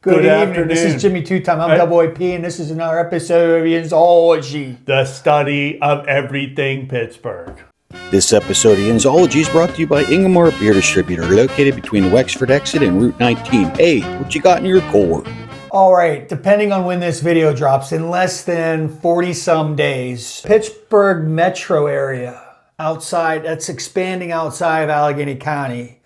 Good evening. afternoon. This is Jimmy Two Time. I'm Double AP, and this is another episode of Yinzers. The study of everything Pittsburgh. This episode of Yinzology is brought to you by Ingomar Beer Distributor, located between the Wexford exit and Route 19. Hey, what you got in your core? All right, depending on when this video drops, in less than 40-some days, Pittsburgh metro area, that's expanding outside of Allegheny County.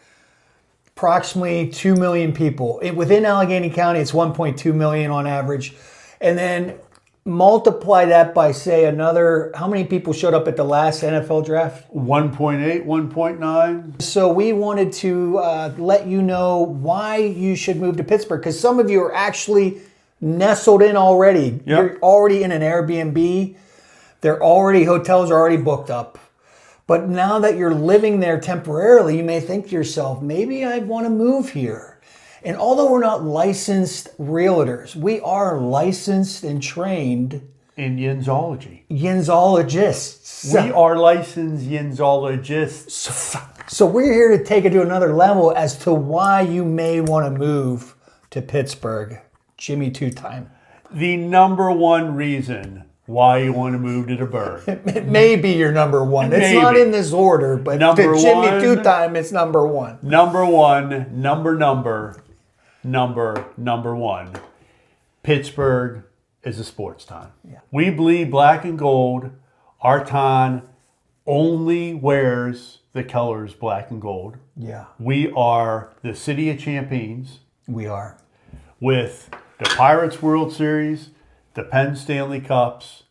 Approximately 2 million people. Within Allegheny County, it's 1.2 million on average. And then multiply that by, say, how many people showed up at the last NFL draft? 1.8, 1.9. So we wanted to let you know why you should move to Pittsburgh, because some of you are actually nestled in already. Yep. You're already in an Airbnb. Hotels are already booked up. But now that you're living there temporarily, you may think to yourself, maybe I want to move here. And although we're not licensed realtors, we are licensed and trained in Yinzology. Yinzologists. We are licensed Yinzologists. So we're here to take it to another level as to why you may want to move to Pittsburgh. Jimmy Two Time. The number one reason why you want to move to the Burgh. It may be your number one. It's not in this order, but number to Jimmy one, Two Time, it's number one. Number one. Pittsburgh is a sports town. Yeah. We bleed black and gold. Our town only wears the colors black and gold. Yeah. We are the city of champions. We are. With the Pirates World Series, the Penn Stanley Cups,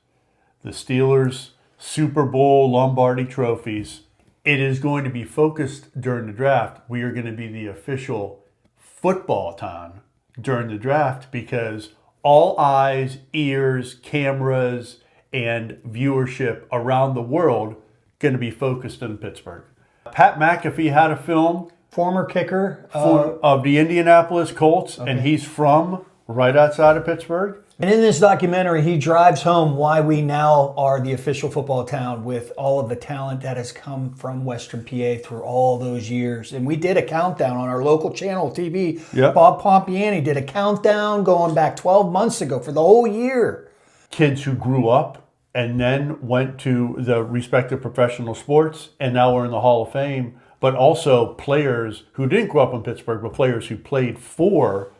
the Steelers Super Bowl Lombardi trophies. It is going to be focused during the draft. We are going to be the official football town during the draft because all eyes, ears, cameras, and viewership around the world going to be focused in Pittsburgh. Pat McAfee had a film. Former kicker. Of the Indianapolis Colts, okay. And he's from right outside of Pittsburgh. And in this documentary, he drives home why we now are the official football town with all of the talent that has come from Western PA through all those years. And we did a countdown on our local channel TV. Yep. Bob Pompiani did a countdown going back 12 months ago for the whole year. Kids who grew up and then went to the respective professional sports and now are in the Hall of Fame, but also players who didn't grow up in Pittsburgh, but players who played for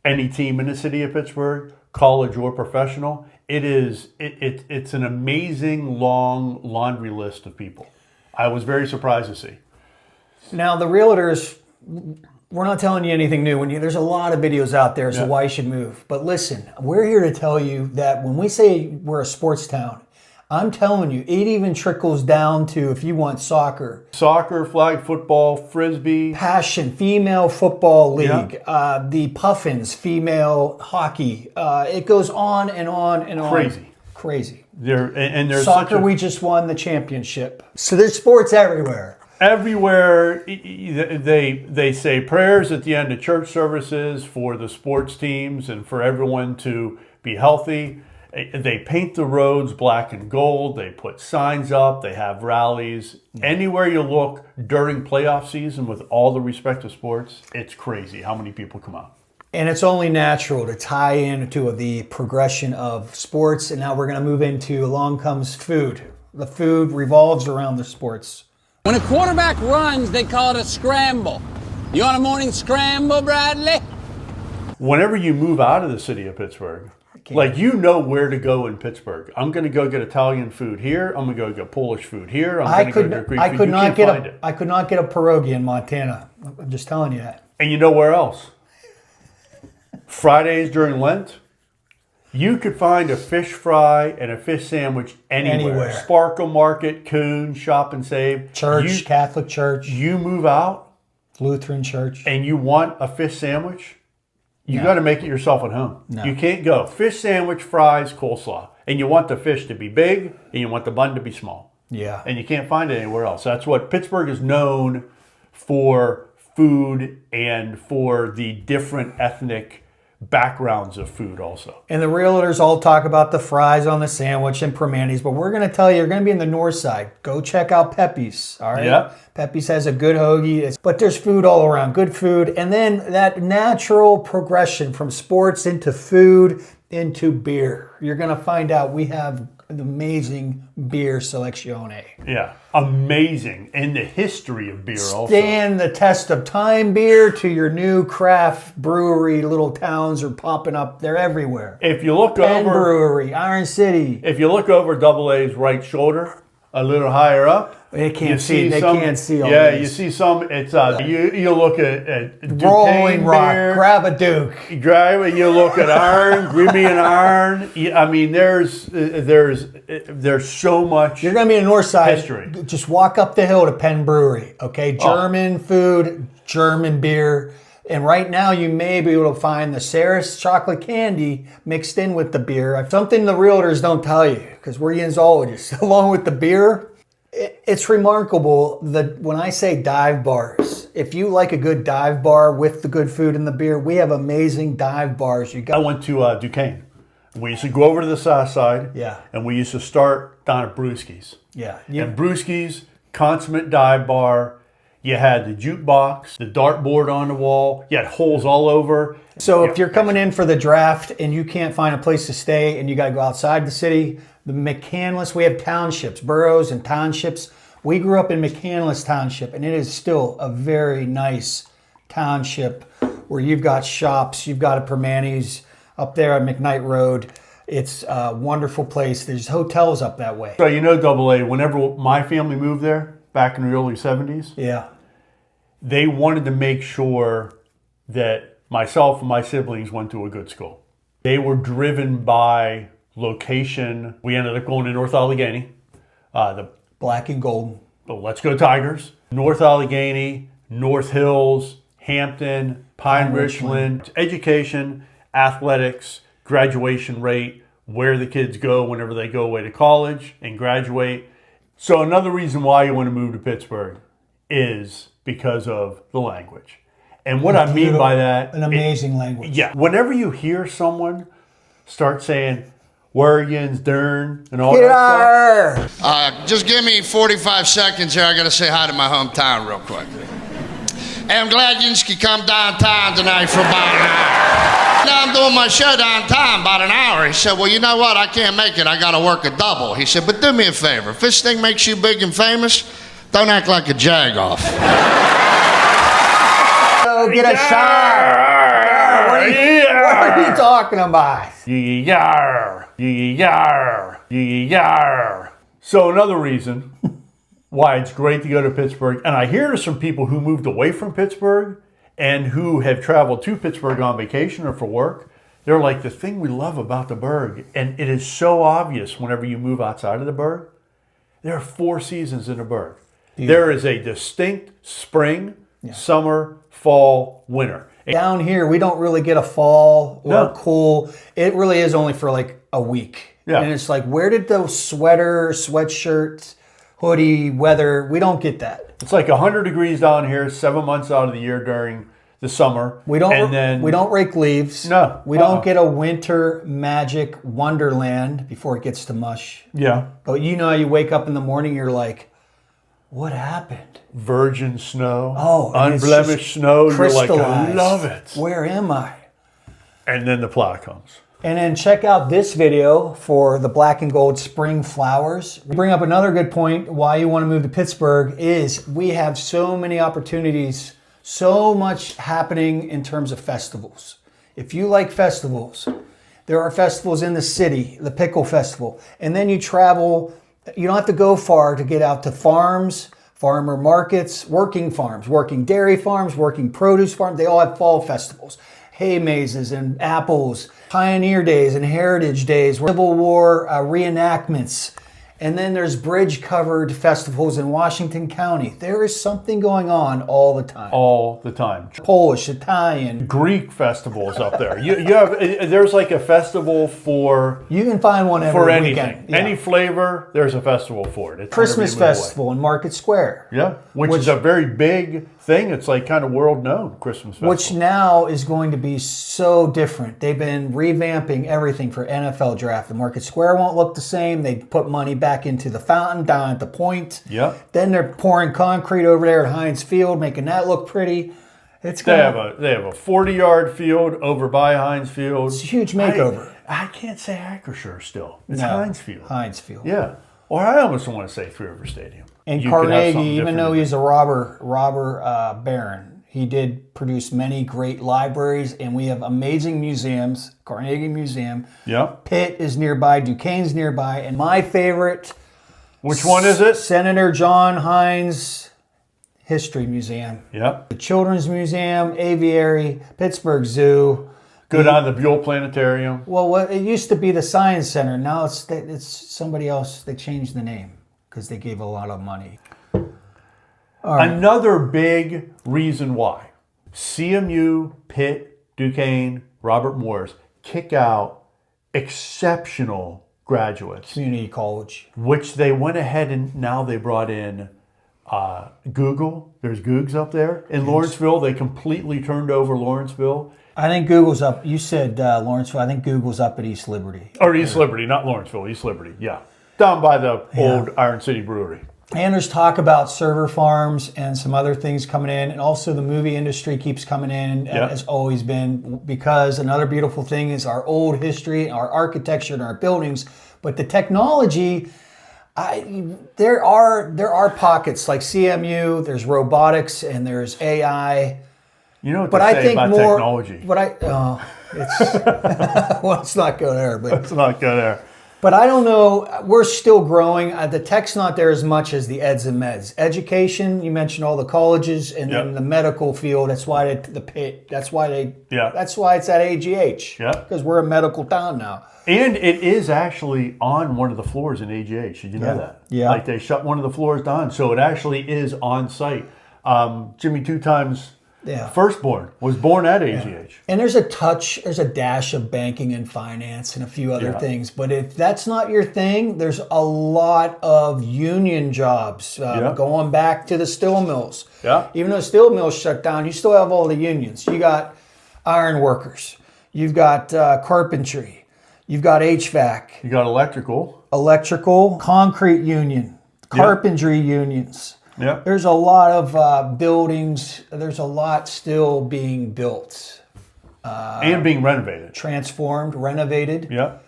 any team in the city of Pittsburgh, college or professional. It's an amazing long laundry list of people. I was very surprised to see. Now the realtors, we're not telling you anything new. There's a lot of videos out there as to why you should move. But listen, we're here to tell you that when we say we're a sports town, I'm telling you, it even trickles down to if you want soccer, flag football, frisbee, passion, female football league, the Puffins, female hockey. It goes on and on and on. Crazy. There's soccer. We just won the championship. So there's sports everywhere. Everywhere. They say prayers at the end of church services for the sports teams and for everyone to be healthy. They paint the roads black and gold. They put signs up. They have rallies. Anywhere you look during playoff season with all the respective sports, it's crazy how many people come out. And it's only natural to tie into the progression of sports. And now we're going to move into along comes food. The food revolves around the sports. When a quarterback runs, they call it a scramble. You want a morning scramble, Bradley? Whenever you move out of the city of Pittsburgh, like you know where to go in Pittsburgh. I'm going to go get Italian food here. I'm going to go get Polish food here. I could not get a pierogi in Montana. I'm just telling you that. And you know where else? Fridays during Lent, you could find a fish fry and a fish sandwich anywhere. Sparkle Market, Coon, Shop and Save. Church, Catholic church. You move out. Lutheran church. And you want a fish sandwich. You got to make it yourself at home. No. You can't go fish sandwich, fries, coleslaw. And you want the fish to be big and you want the bun to be small. Yeah. And you can't find it anywhere else. That's what Pittsburgh is known for, food and for the different ethnic backgrounds of food also. And the realtors all talk about the fries on the sandwich and Primanti's, but we're going to tell you, you're going to be in the north side. Go check out Pepe's, all right? Yeah. Pepe's has a good hoagie, but there's food all around, good food. And then that natural progression from sports into food into beer. You're going to find out we have an amazing beer selezione. Yeah, amazing. And the history of beer also. Stand the test of time beer to your new craft brewery. Little towns are popping up. They're everywhere. If you look Penn over, Brewery, Iron City. if you look over Double A's right shoulder, a little higher up, They can't you see. They some, can't see all Yeah, this. you see some. It's you look at Rolling Duquesne Rock. beer, Grab a Duke. Drive it. You look at Iron, Grimmy Iron. I mean, there's so much. You're going to be in the north side. History. Just walk up the hill to Penn Brewery. Okay, German food, German beer. And right now, you may be able to find the Saris chocolate candy mixed in with the beer. Something the realtors don't tell you, because we're Yinzologists. Along with the beer, it's remarkable that when I say dive bars, if you like a good dive bar with the good food and the beer, we have amazing dive bars. I went to Duquesne. We used to go over to the south side. Yeah. And we used to start down at Brewski's. Yeah. And Brewski's, consummate dive bar. You had the jukebox, the dartboard on the wall. You had holes all over. So if you're coming in for the draft and you can't find a place to stay and you got to go outside the city, the McCandless, we have townships, boroughs and townships. We grew up in McCandless Township, and it is still a very nice township where you've got shops, you've got a Primanti's up there on McKnight Road. It's a wonderful place. There's hotels up that way. So you know Double A, whenever my family moved there back in the early 70s, Yeah. they wanted to make sure that myself and my siblings went to a good school. They were driven by location. We ended up going to North Allegheny. The Black and gold. Let's Go Tigers. North Allegheny, North Hills, Hampton, Pine Richland. Education, athletics, graduation rate, where the kids go whenever they go away to college and graduate. So another reason why you want to move to Pittsburgh is because of the language. And what I mean by that... An amazing language. Yeah. Whenever you hear someone start saying, "Where yins dern," and all that stuff. Just give me 45 seconds here. I got to say hi to my hometown real quick. Hey, I'm glad you could come downtown tonight for about an hour. Now I'm doing my show downtown about an hour. He said, "Well, you know what? I can't make it. I got to work a double." He said, "But do me a favor. If this thing makes you big and famous, don't act like a jag-off." Go get a shot. What are you talking about? Yar, yar, yar. So another reason why it's great to go to Pittsburgh, and I hear there's some people who moved away from Pittsburgh and who have traveled to Pittsburgh on vacation or for work. They're like, the thing we love about the Burgh, and it is so obvious whenever you move outside of the Burgh, there are 4 seasons in the Burgh. There is a distinct spring, summer, fall, winter. Down here, we don't really get a fall or No. cool. It really is only for like a week. Yeah. And it's like, where did those sweatshirts, hoodie, weather, we don't get that. It's like 100 degrees down here 7 months out of the year during the summer. We don't and then, we don't rake leaves. No. We don't get a winter magic wonderland before it gets to mush. Yeah. But you know, you wake up in the morning, you're like, what happened? Virgin snow. Oh, and it's unblemished just snow. You're like, I crystallized. love it. Where am I? And then the plow comes. And then check out this video for the black and gold spring flowers. We bring up another good point why you want to move to Pittsburgh is we have so many opportunities, so much happening in terms of festivals. If you like festivals, there are festivals in the city, the Pickle Festival, and then you travel. You don't have to go far to get out to farms, farmer markets, working farms, working dairy farms, working produce farms. They all have fall festivals. Hay mazes and apples, Pioneer Days and Heritage Days, Civil War reenactments. And then there's bridge-covered festivals in Washington County. There is something going on all the time. All the time. Polish, Italian. Greek festivals up there. You have there's like a festival for You can find one every anything. weekend. Yeah. Any flavor, there's a festival for it. It's Christmas whenever you move away. festival in Market Square. Yeah, which is a very big thing. It's like kind of world known Christmas festival. Which now is going to be so different. They've been revamping everything for NFL draft. The Market Square won't look the same. They put money back into the fountain down at the point. Yep. Then they're pouring concrete over there at Heinz Field, making that look pretty. They have a 40-yard field over by Heinz Field. It's a huge makeover. I can't say Acrisure still. It's No, Heinz Field. Heinz Field. Yeah. Or I almost want to say Three River Stadium. And You could have Carnegie, something even though different. he's a robber baron, he did produce many great libraries, and we have amazing museums. Carnegie Museum. Yeah. Pitt is nearby. Duquesne's nearby. And my favorite... Which one is it? Senator John Heinz History Museum. Yeah. The Children's Museum, Aviary, Pittsburgh Zoo. Good on the Buell Planetarium. Well, it used to be the Science Center. Now it's somebody else. They changed the name because they gave a lot of money. Another big reason why CMU, Pitt, Duquesne, Robert Morris kick out exceptional graduates, Community college. which they went ahead and now they brought in Google. There's Googs up there. In Lawrenceville, they completely turned over Lawrenceville. I think Google's up. You said Lawrenceville. I think Google's up at East Liberty. Or East Liberty, not Lawrenceville, East Liberty, yeah. Down by the old Iron City Brewery. And there's talk about server farms and some other things coming in. And also the movie industry keeps coming in, Yeah. has always been, because another beautiful thing is our old history, our architecture, and our buildings. But the technology, there are pockets like CMU, there's robotics, and there's AI. You know what But they I say think about more, technology. But it's well, let's not go there. But Let's not go there. But I don't know. We're still growing. The tech's not there as much as the eds and meds. Education, you mentioned all the colleges, and then Yep. the medical field. That's why the Pitt. That's why Yeah. That's why it's at AGH. Yeah. Because we're a medical town now. And it is actually on one of the floors in AGH. Did you know Yeah. that? Yeah. Like they shut one of the floors down. So it actually is on site. Jimmy Two Times firstborn was born at AGH. And there's a dash of banking and finance and a few other things. But if that's not your thing, there's a lot of union jobs going back to the steel mills. Yeah. Even though steel mills shut down, you still have all the unions. You got iron workers. You've got carpentry. You've got HVAC. You got Electrical, concrete union, carpentry unions. Yeah. There's a lot of buildings. There's a lot still being built. And being renovated. Transformed, renovated. Yeah.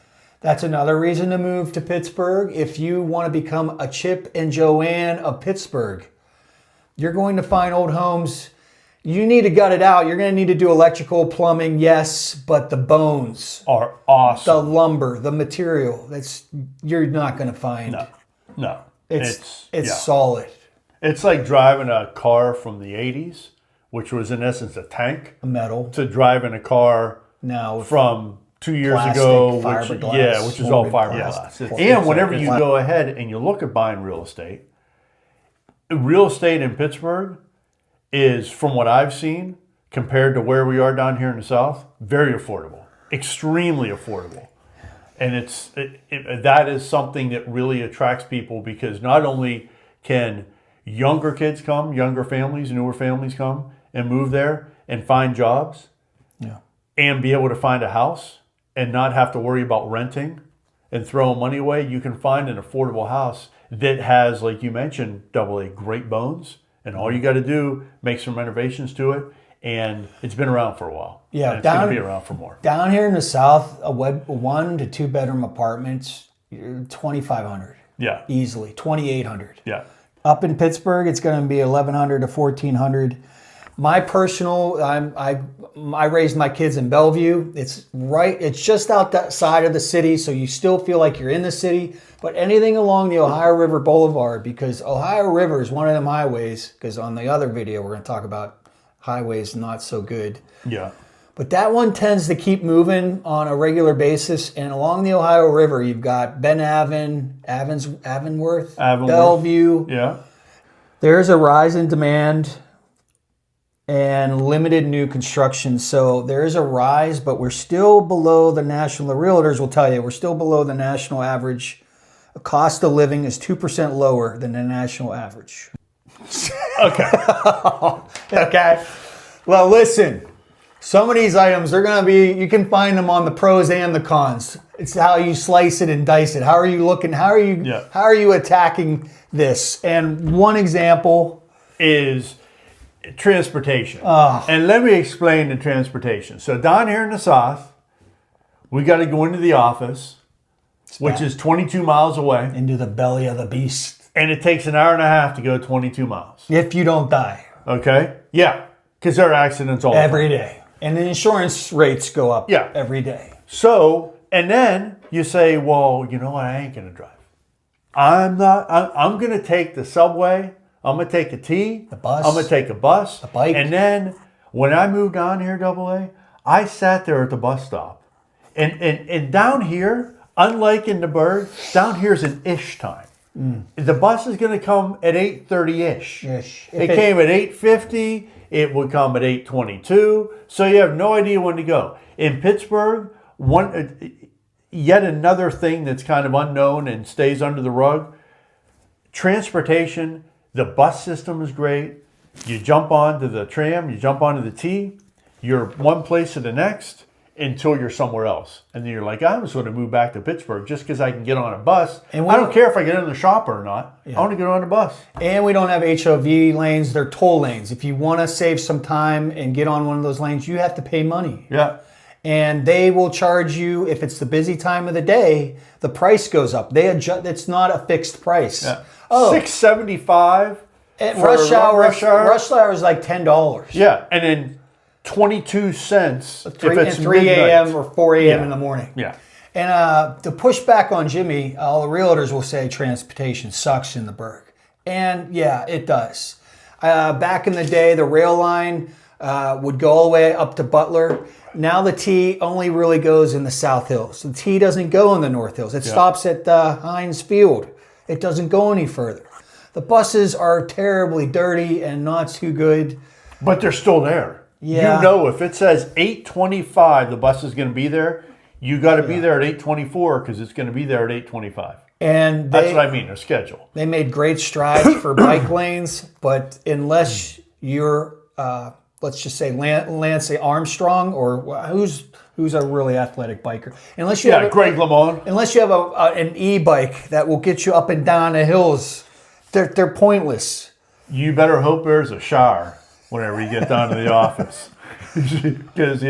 That's another reason to move to Pittsburgh. If you want to become a Chip and Joanne of Pittsburgh, you're going to find old homes. You need to gut it out. You're going to need to do electrical, plumbing, yes, but the bones, Are awesome. the lumber, the material, you're not going to find. No. It's yeah. solid. It's like driving a car from the 80s, which was in essence a tank, Metal. to driving a car Now from 2 years plastic, ago, fiberglass, which is all molded fiberglass. plastic. And whenever you go ahead and you look at buying real estate in Pittsburgh is, from what I've seen, compared to where we are down here in the South, very affordable, extremely affordable. And that is something that really attracts people, because not only can younger kids come, younger families, newer families come and move there and find jobs and be able to find a house and not have to worry about renting and throwing money away. You can find an affordable house that has, like you mentioned, AA great bones, and all you got to do, make some renovations to it, and it's been around for a while. Yeah, and it's going to be around for more. Down here in the South, a 1 to 2 bedroom apartments, $2,500. Yeah. Easily, $2,800. Yeah. Up in Pittsburgh, it's going to be $1,100 to $1,400. My personal, I raised my kids in Bellevue. It's just outside of the city, so you still feel like you're in the city. But anything along the Ohio River Boulevard, because Ohio River is one of them highways, because on the other video we're going to talk about highways not so good. Yeah. But that one tends to keep moving on a regular basis. And along the Ohio River, you've got Ben Avonworth, Bellevue. Yeah. There's a rise in demand and limited new construction. So there is a rise, but we're still below the national. The realtors will tell you we're still below the national average. The cost of living is 2% lower than the national average. Okay. Okay. Well, listen. Some of these items are going to be, you can find them on the pros and the cons. It's how you slice it and dice it. How are you looking? How are you attacking this? And one example is transportation. And let me explain the transportation. So down here in the South, we got to go into the office, which is 22 miles away. Into the belly of the beast. And it takes an hour and a half to go 22 miles. If you don't die. Okay? Yeah. Because there are accidents all every day. And the insurance rates go up every day. So, and then you say, well, you know what? I ain't going to drive. I'm going to take the subway. I'm going to take the T. The bus. I'm going to take a bus. The bike. And then when I moved down here, AA, I sat there at the bus stop. And down here, unlike in the Berg, down here's an ish time. The bus is going to come at 8:30-ish. It came at 8:50. It would come at 8:22. So you have no idea when to go. In Pittsburgh, yet another thing that's kind of unknown and stays under the rug, transportation, the bus system is great. You jump onto the tram, you jump onto the T, you're one place to the next until you're somewhere else. And then you're like, I'm just going to move back to Pittsburgh just because I can get on a bus. And I don't care if I get in the shopper or not. I want to get on a bus. And we don't have HOV lanes. They're toll lanes. If you want to save some time and get on one of those lanes, you have to pay money. Yeah. And they will charge you, if it's the busy time of the day, the price goes up. They adjust. It's not a fixed price. Yeah. $6.75 at rush hour. Rush hour is like $10. Yeah, and then 22 cents if it's 3 a.m. or 4 a.m. in the morning. Yeah. And to push back on Jimmy, all the realtors will say transportation sucks in the Berg. And yeah, it does. Back in the day, the rail line would go all the way up to Butler. Now the T only really goes in the South Hills. The T doesn't go in the North Hills. It stops at Heinz Field. It doesn't go any further. The buses are terribly dirty and not too good. But they're still there. Yeah. You know, if it says 8:25, the bus is going to be there. You got to be there at 8:24 because it's going to be there at 8:25. And that's what I mean. Their schedule. They made great strides for bike lanes, but unless you're, let's just say Lance Armstrong, or who's a really athletic biker, unless you have Greg LeMond, unless you have an e-bike that will get you up and down the hills, they're pointless. You better hope there's a shower whenever you get down to the office, because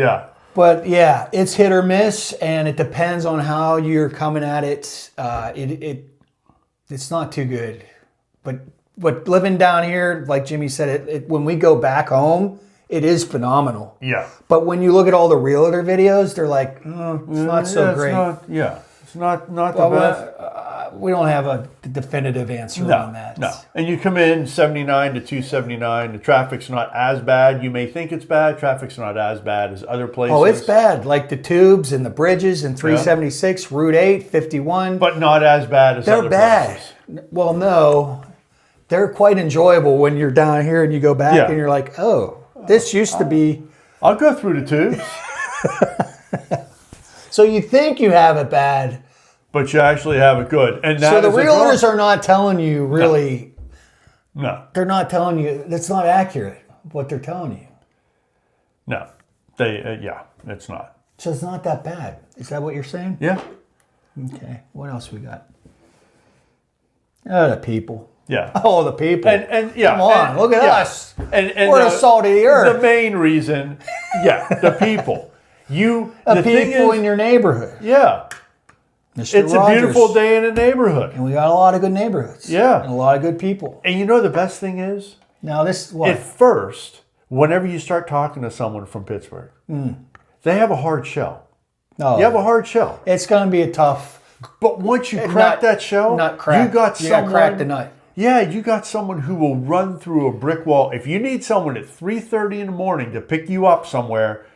But yeah, it's hit or miss, and it depends on how you're coming at it. It's not too good. But living down here, like Jimmy said, when we go back home, it is phenomenal. Yeah. But when you look at all the realtor videos, they're like, it's not so great. It's not the best. We don't have a definitive answer on that. No. And you come in 79 to 279. The traffic's not as bad. You may think it's bad. Traffic's not as bad as other places. Oh, it's bad. Like the tubes and the bridges and 376, Route 8, 51. But not as bad as other places. They're bad. Well, no. They're quite enjoyable when you're down here and you go back and you're like, oh, this used to be... I'll go through the tubes. So you think you have it bad... But you actually have it good. And so the realtors are not telling you really... No. They're not telling you... That's not accurate, what they're telling you. No. It's not. So it's not that bad. Is that what you're saying? Yeah. Okay. What else we got? Oh, the people. Yeah. Oh, the people. And come on, look at us. And we're the salt of the earth. The main reason, the people. The people in your neighborhood. Yeah. Mr. It's Rogers. a beautiful day in a neighborhood. And we got a lot of good neighborhoods. Yeah. And a lot of good people. And you know the best thing is? Now this, what? At first, whenever you start talking to someone from Pittsburgh, they have a hard shell. No. You have a hard shell. It's going to be a tough... But once you crack that shell, you got someone... crack the nut. Yeah, you got someone who will run through a brick wall. If you need someone at 3:30 in the morning to pick you up somewhere,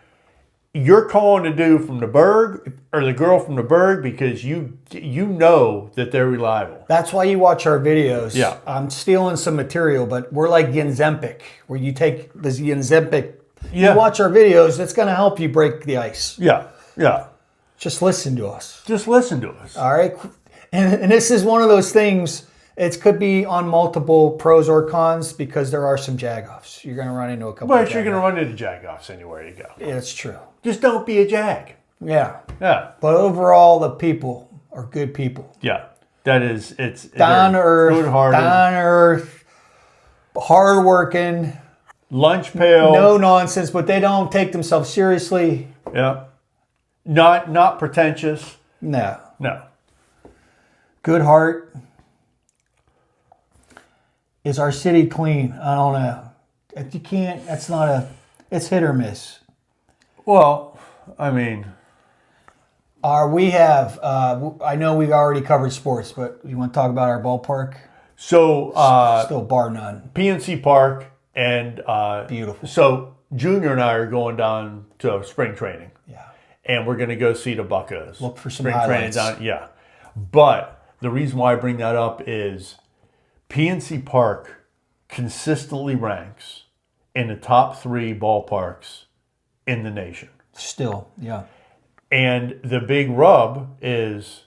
you're calling the dude from the Berg or the girl from the Berg because you know that they're reliable. That's why you watch our videos. Yeah. I'm stealing some material, but we're like Yinzempic, where you take this Yinzempic. Yeah. You watch our videos, it's going to help you break the ice. Yeah, yeah. Just listen to us. Just listen to us. All right? And this is one of those things It could be on multiple pros or cons because there are some jag-offs. You're going to run into a couple But of you're going to jag-offs. run into jag-offs anywhere you go. Yeah, it's true. Just don't be a jag. Yeah. Yeah. But overall, the people are good people. Yeah. That is, it's Down to earth, good-hearted. down to earth, hardworking, Lunch pail. no nonsense, but they don't take themselves seriously. Yeah. Not pretentious. No. No. Good heart. Is our city clean? I don't know. If you can't, that's not a, it's hit or miss. Well, I mean, We have, I know we've already covered sports, but you want to talk about our ballpark? so Still bar none. PNC Park and Beautiful. So Junior and I are going down to spring training. Yeah. And we're going to go see the Buccos. Look for some spring highlights. training down. Yeah. But the reason why I bring that up is PNC Park consistently ranks in the top 3 ballparks in the nation. Still, yeah. And the big rub is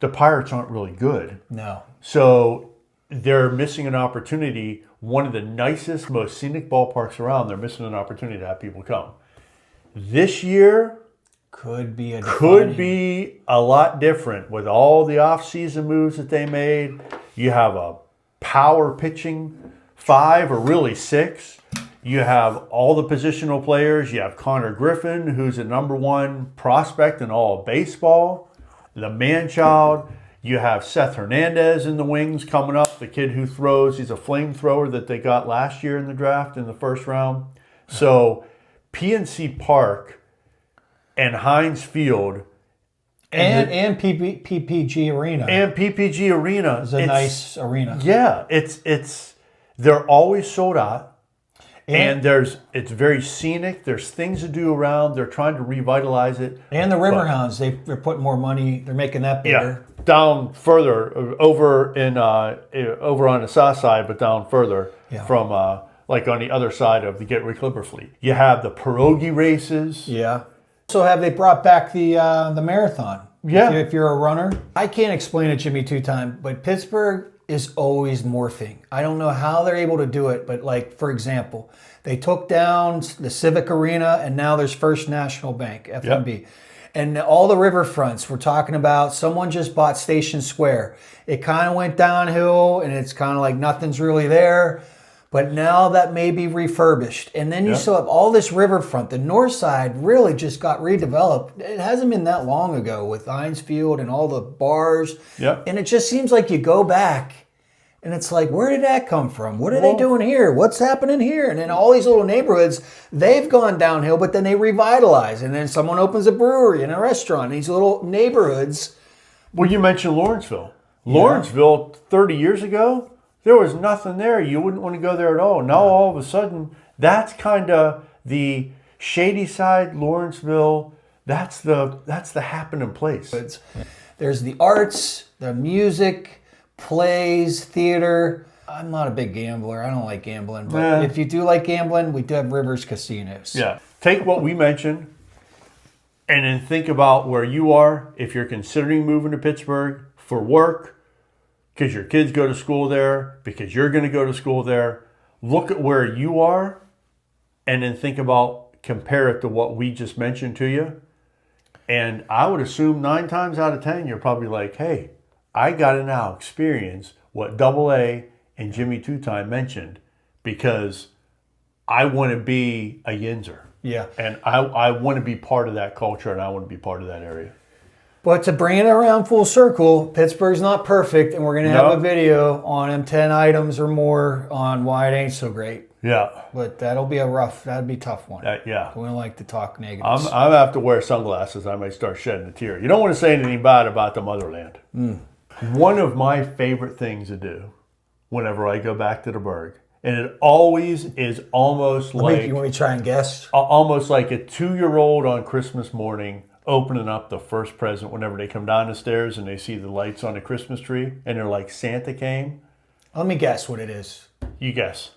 the Pirates aren't really good. No. So they're missing an opportunity. One of the nicest, most scenic ballparks around, they're missing an opportunity to have people come. This year Could be a could be a lot different with all the off-season moves that they made. You have a power pitching 5 or really 6. You have all the positional players. You have Connor Griffin, who's a #1 prospect in all of baseball. The man-child. You have Seth Hernandez in the wings coming up, the kid who throws. He's a flamethrower that they got last year in the draft in the first round. So PNC Park and Heinz Field and PPG Arena. and PPG Arena It's a nice arena. Yeah, it's they're always sold out. And it's very scenic. There's things to do around. They're trying to revitalize it. And the Riverhounds, they're putting more money. They're making that bigger. Yeah, down further over on the south side, but down further from like on the other side of the Gateway Clipper Fleet. You have the pierogi races. Yeah. So have they brought back the marathon? Yeah. If you're a runner, I can't explain it, Jimmy, 2 times, but Pittsburgh is always morphing. I don't know how they're able to do it, but like, for example, they took down the Civic Arena and now there's First National Bank, FNB. Yep. And all the riverfronts we're talking about, someone just bought Station Square. It kind of went downhill and it's kind of like nothing's really there. But now that may be refurbished. And then you still have all this riverfront. The north side really just got redeveloped. It hasn't been that long ago with Heinz Field and all the bars. Yep. And it just seems like you go back and it's like, where did that come from? What are they doing here? What's happening here? And then all these little neighborhoods, they've gone downhill, but then they revitalize. And then someone opens a brewery and a restaurant. These little neighborhoods. Well, you mentioned Lawrenceville. Lawrenceville, 30 years ago, there was nothing there. You wouldn't want to go there at all. Now, all of a sudden, that's kind of the shady side, Lawrenceville. That's the happening place. There's the arts, the music, plays, theater. I'm not a big gambler. I don't like gambling. But if you do like gambling, we do have Rivers Casinos. Yeah. Take what we mentioned and then think about where you are if you're considering moving to Pittsburgh for work, because your kids go to school there, because you're going to go to school there. Look at where you are and then think about, compare it to what we just mentioned to you. And I would assume 9 times out of 10, you're probably like, hey, I got to now experience what Double A and Jimmy Two Time mentioned because I want to be a Yinzer. Yeah. And I want to be part of that culture and I want to be part of that area. But to bring it around full circle, Pittsburgh's not perfect, and we're going to have a video on them 10 items or more on why it ain't so great. Yeah. But that'd be a tough one. Yeah. We don't like to talk negatives. I have to wear sunglasses. I might start shedding a tear. You don't want to say anything bad about the motherland. One of my favorite things to do whenever I go back to the Berg, and it always is almost like... You want me to try and guess? Almost like a 2-year-old on Christmas morning opening up the first present whenever they come down the stairs and they see the lights on the Christmas tree and they're like, Santa came. Let me guess what it is. You guess.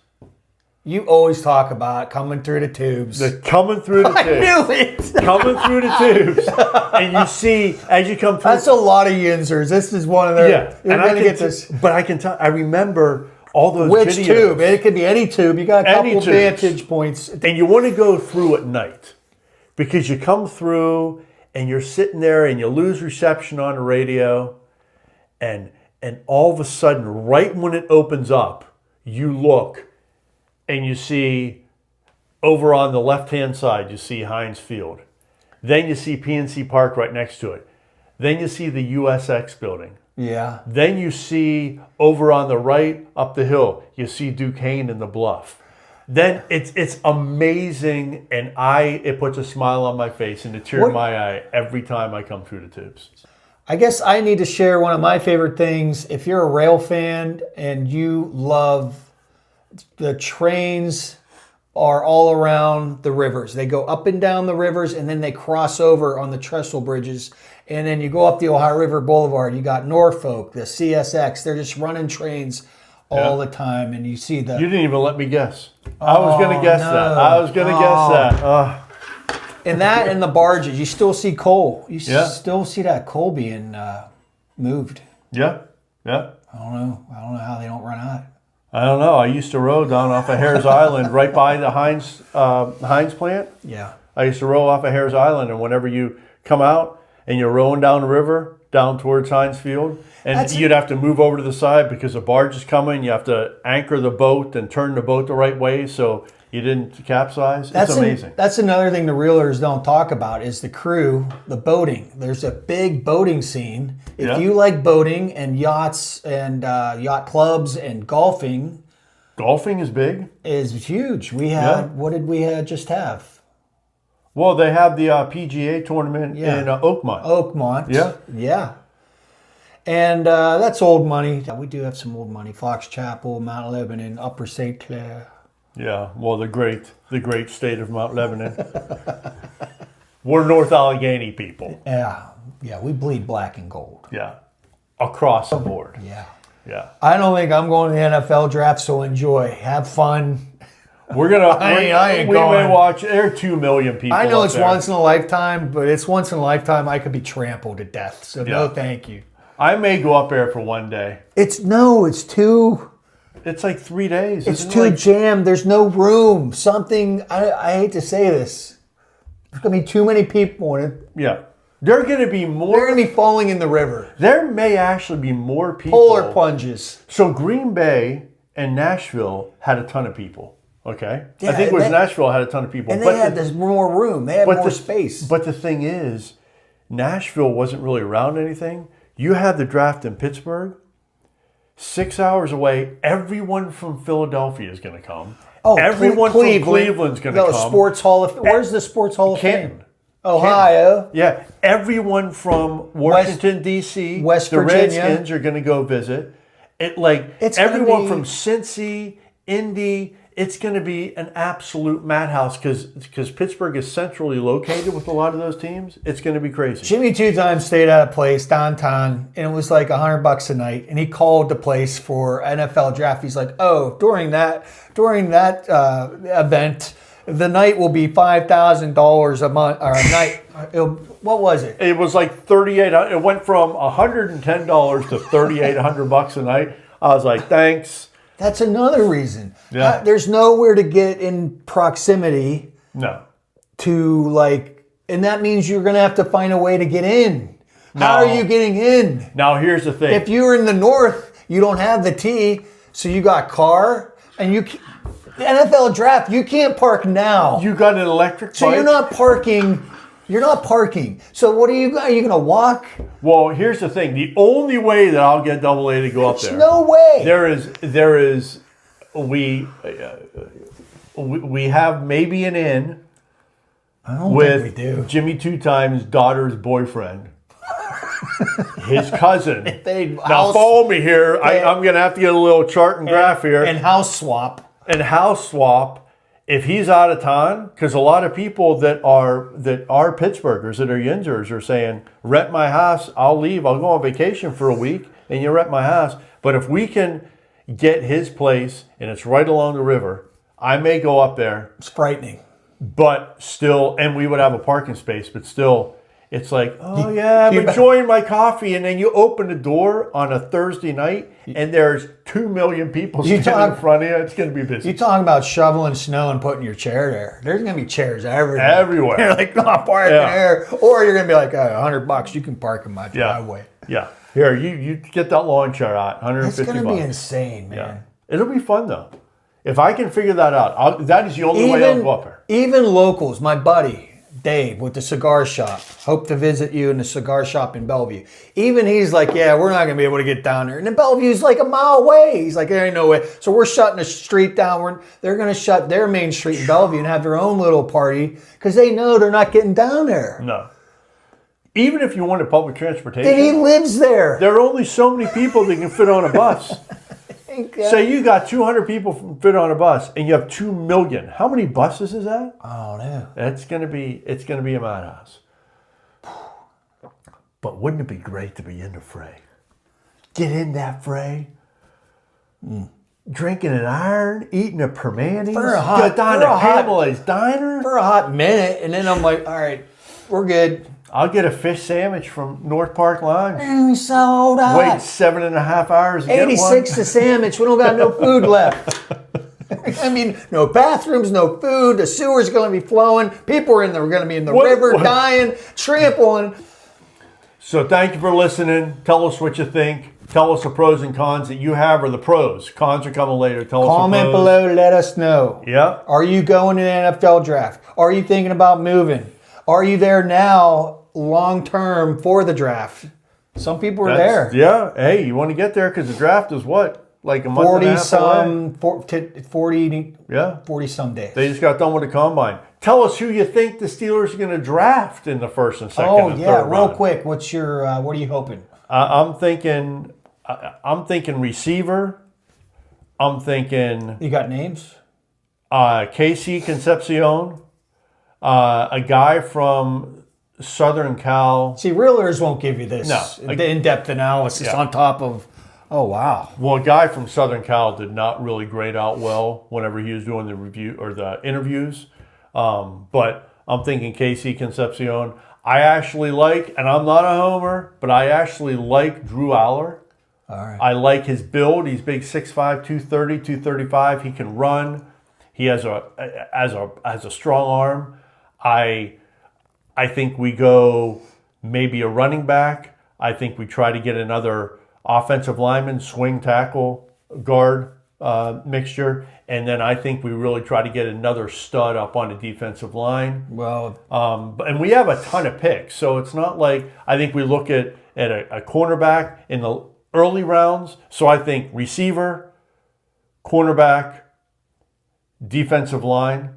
You always talk about coming through the tubes. Coming through the I tubes. knew it. Coming through the tubes. And you see, as you come through. That's a lot of Yinzers. This is one of their. Yeah. You're going to get this. But I can tell, I remember all those Which videos. tube? It could be any tube. You got a Any couple tubes. vantage points. And you want to go through at night because you come through and you're sitting there and you lose reception on the radio. And all of a sudden, right when it opens up, you look and you see over on the left-hand side, you see Heinz Field. Then you see PNC Park right next to it. Then you see the USX building. Yeah. Then you see over on the right up the hill, you see Duquesne and the Bluff. Then it's amazing, and it puts a smile on my face and a tear in my eye every time I come through the tubes. I guess I need to share one of my favorite things. If you're a rail fan and you love the trains are all around the rivers. They go up and down the rivers, and then they cross over on the trestle bridges. And then you go up the Ohio River Boulevard. You got Norfolk, the CSX. They're just running trains all the time. And you see the... You didn't even let me guess. I was going to guess that. I was going to guess that. And that and the barges. You still see coal. You still see that coal being moved. Yeah. Yeah. I don't know how they don't run out. I don't know. I used to row down off of Hares Island right by the Heinz plant. Yeah. I used to row off of Hares Island, and whenever you come out and you're rowing down the river, down towards Heinz Field, and you'd have to move over to the side because a barge is coming. You have to anchor the boat and turn the boat the right way so you didn't capsize. It's amazing. That's another thing the reelers don't talk about is the crew, the boating. There's a big boating scene. If you like boating and yachts and yacht clubs and golfing. Golfing is big. Is huge. We had, what did we just have? Well, they have the PGA tournament in Oakmont. Oakmont. Yeah. Yeah. And that's old money. We do have some old money. Fox Chapel, Mount Lebanon, Upper St. Clair. Yeah, well, the great state of Mount Lebanon. We're North Allegheny people. Yeah, we bleed black and gold. Yeah, across the board. Yeah. I don't think I'm going to the NFL draft, so enjoy. Have fun. We're going to, I ain't we going. may watch, there are 2 million people I know up it's there. once in a lifetime, but it's once in a lifetime I could be trampled to death, so no thank you. I may go up there for one day. It's too... It's like 3 days. It's too jammed. There's no room. I hate to say this. There's going to be too many people in it. Yeah. There are going to be more. They're going to be falling in the river. There may actually be more people. Polar plunges. So Green Bay and Nashville had a ton of people. Okay? Yeah, I think it was Nashville had a ton of people. And they had more room. They had more space. But the thing is, Nashville wasn't really around anything. You had the draft in Pittsburgh. 6 hours away, everyone from Philadelphia is going to come. Oh, everyone from Cleveland's going to come. Sports Hall of Where's the Sports Hall of Canton. Fame? Ohio. Yeah, everyone from Washington, D.C., West the Virginia. Redskins are going to go visit. It's everyone from Cincy, Indy, it's going to be an absolute madhouse because Pittsburgh is centrally located with a lot of those teams. It's going to be crazy. Jimmy 2 times stayed at a place downtown, and it was like $100 a night. And he called the place for NFL draft. He's like, "Oh, during that event, the night will be $5,000 a month or a night." What was it? It was like $3,800. It went from $110 to $3,800 a night. I was like, thanks. That's another reason. Yeah. There's nowhere to get in proximity. No. And that means you're going to have to find a way to get in. How are you getting in? Now, here's the thing. If you're in the north, you don't have the T, so you got car, and the NFL draft, you can't park now. You got an electric bike? So you're not parking. So what are you going to walk? Well, here's the thing. The only way that I'll get AA to go up there. There's no way. There is. We have maybe an in. I don't with think we do. Jimmy 2 times daughter's boyfriend. His cousin. Now follow me here. I'm going to have to get a little chart and graph here. And house swap. If he's out of town, because a lot of people that are Pittsburghers, that are Yinzers, are saying, rent my house, I'll leave, I'll go on vacation for a week, and you rent my house. But if we can get his place, and it's right along the river, I may go up there, It's frightening. but still, and we would have a parking space, but still, it's like, oh yeah, I'm you- enjoying my coffee, and then you open the door on a Thursday night, and there's 2 million people standing in front of you. It's going to be busy. You talking about shoveling snow and putting your chair there? There's gonna be chairs everywhere. Everywhere. You're like, no, I'm parking here, or you're gonna be like, $100. You can park in my driveway. Yeah. Here, you get that lawn chair out, It's $150. gonna be insane, man. Yeah. It'll be fun though. If I can figure that out, that is the only way I'll go up there. Even locals, my buddy Dave with the cigar shop. Hope to visit you in the cigar shop in Bellevue. Even he's like, yeah, we're not gonna be able to get down there. And then Bellevue's like a mile away. He's like, there ain't no way. So we're shutting the street down. They're gonna shut their main street in Bellevue and have their own little party because they know they're not getting down there. No. Even if you wanted public transportation, And he lives there. there are only so many people that can fit on a bus. Say you got 200 people fit on a bus, and you have 2 million. How many buses is that? Oh no. It's gonna be a madhouse. But wouldn't it be great to be in the fray? Get in that fray. Drinking an iron, eating a Primanti, go down to Pamela's Diner. For a hot minute, and then I'm like, all right, we're good. I'll get a fish sandwich from North Park Lounge. We sold out. Wait 7.5 hours to get one. 86 a sandwich. We don't got no food left. I mean, no bathrooms, no food. The sewer's going to be flowing. People are going to be in the river dying, trampling. So thank you for listening. Tell us what you think. Tell us the pros and cons that you have, or the pros. Cons are coming later. Tell us the Comment pros. below. Let us know. Yeah. Are you going to the NFL draft? Are you thinking about moving? Are you there now, long term, for the draft? Some people are there. Yeah. Hey, you want to get there because the draft is what? Like a month and a half away? 40 some days. They just got done with the combine. Tell us who you think the Steelers are going to draft in the first and second and third round. Real quick. What's your? What are you hoping? I'm thinking receiver. I'm thinking You got names? Casey Concepcion, a guy from Southern Cal. See, realtors won't give you this No. in-depth analysis on top of. Oh wow! Well, a guy from Southern Cal did not really grade out well whenever he was doing the review or the interviews. But I'm thinking Casey Concepcion. I actually like, and I'm not a homer, but I actually like Drew Aller. All right. I like his build. He's big, 6'5", 230, 235. He can run. He has a strong arm. I think we go maybe a running back. I think we try to get another offensive lineman, swing tackle, guard mixture. And then I think we really try to get another stud up on the defensive line. Well, And we have a ton of picks. So it's not like, I think we look at a cornerback in the early rounds. So I think receiver, cornerback, defensive line,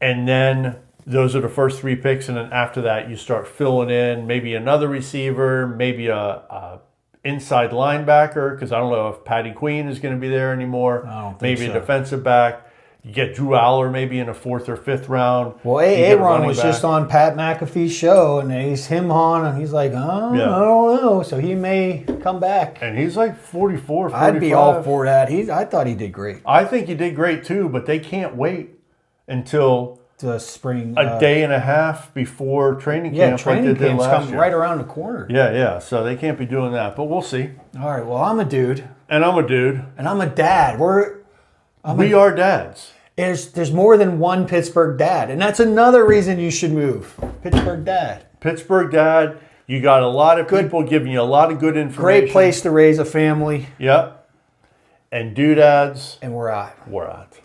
and then those are the first 3 picks. And then after that, you start filling in maybe another receiver, maybe a inside linebacker, because I don't know if Patty Queen is going to be there anymore. I don't think maybe so. a defensive back. You get Drew Aller maybe in a 4th or 5th round. well, You get a Aaron running was back. just on Pat McAfee's show, and he's him on, and he's like, oh, Yeah. I don't know. So he may come back. And he's like 44, 45. I'd be all for that. I thought he did great. I think he did great too, but they can't wait until The spring. a day and a half before training camp. Yeah, training like they did camp's last coming year. right around the corner. Yeah. So they can't be doing that, but we'll see. All right. Well, I'm a dude, And I'm a dude. and I'm a dad. We are dads. There's more than one Pittsburgh dad, and that's another reason you should move. Pittsburgh dad. Pittsburgh dad. You got a lot of people giving you a lot of good information. Great place to raise a family, Yep. And doodads, and we're out. we're out.